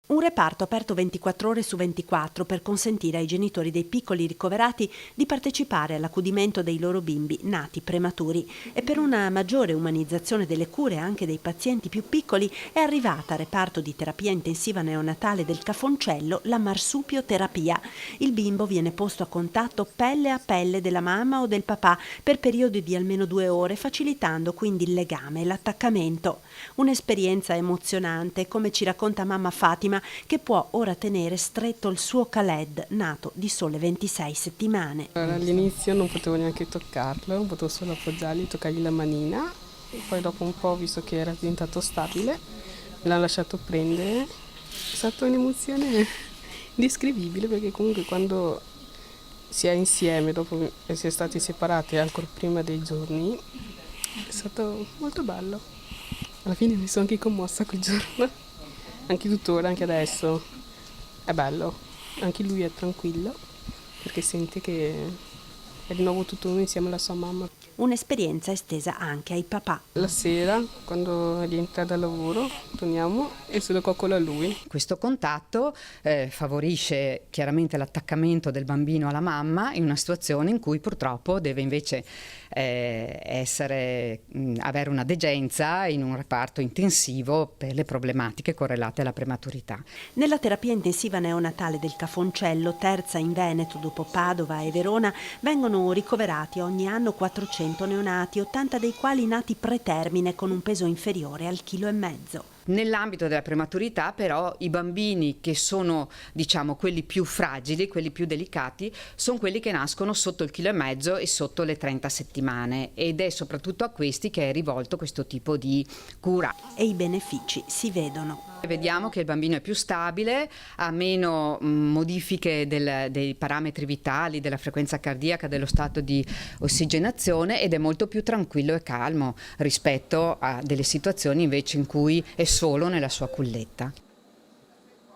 Un reparto aperto 24 ore su 24 per consentire ai genitori dei piccoli ricoverati di partecipare all'accudimento dei loro bimbi nati prematuri e per una maggiore umanizzazione delle cure anche dei pazienti più piccoli è arrivata al reparto di terapia intensiva neonatale del Cafoncello la marsupioterapia. Il bimbo viene posto a contatto pelle a pelle della mamma o del papà per periodi di almeno 2 ore, facilitando quindi il legame e l'attaccamento. Un'esperienza emozionante, come ci racconta mamma Fatima, che può ora tenere stretto il suo Khaled, nato di sole 26 settimane. All'inizio non potevo neanche toccarlo, potevo solo appoggiargli, toccargli la manina, e poi dopo un po', visto che era diventato stabile, me l'ha lasciato prendere. È stata un'emozione indescrivibile, perché comunque quando si è insieme, dopo essere stati separati ancora prima dei giorni, è stato molto bello. Alla fine mi sono anche commossa quel giorno. Anche tuttora, anche adesso, è bello. Anche lui è tranquillo, perché sente che è di nuovo tutto uno insieme alla sua mamma. Un'esperienza estesa anche ai papà. La sera, quando rientra dal lavoro, torniamo e se lo coccola a lui. Questo contatto favorisce chiaramente l'attaccamento del bambino alla mamma in una situazione in cui purtroppo deve invece avere una degenza in un reparto intensivo per le problematiche correlate alla prematurità. Nella terapia intensiva neonatale del Cafoncello, terza in Veneto dopo Padova e Verona, vengono ricoverati ogni anno 400 neonati, 80 dei quali nati pretermine con un peso inferiore al 1,5 kg. Nell'ambito della prematurità però i bambini che sono quelli più fragili, quelli più delicati, sono quelli che nascono sotto il 1,5 kg e sotto le 30 settimane ed è soprattutto a questi che è rivolto questo tipo di cura. E i benefici si vedono. Vediamo che il bambino è più stabile, ha meno modifiche dei parametri vitali, della frequenza cardiaca, dello stato di ossigenazione ed è molto più tranquillo e calmo rispetto a delle situazioni invece in cui è solo nella sua culletta.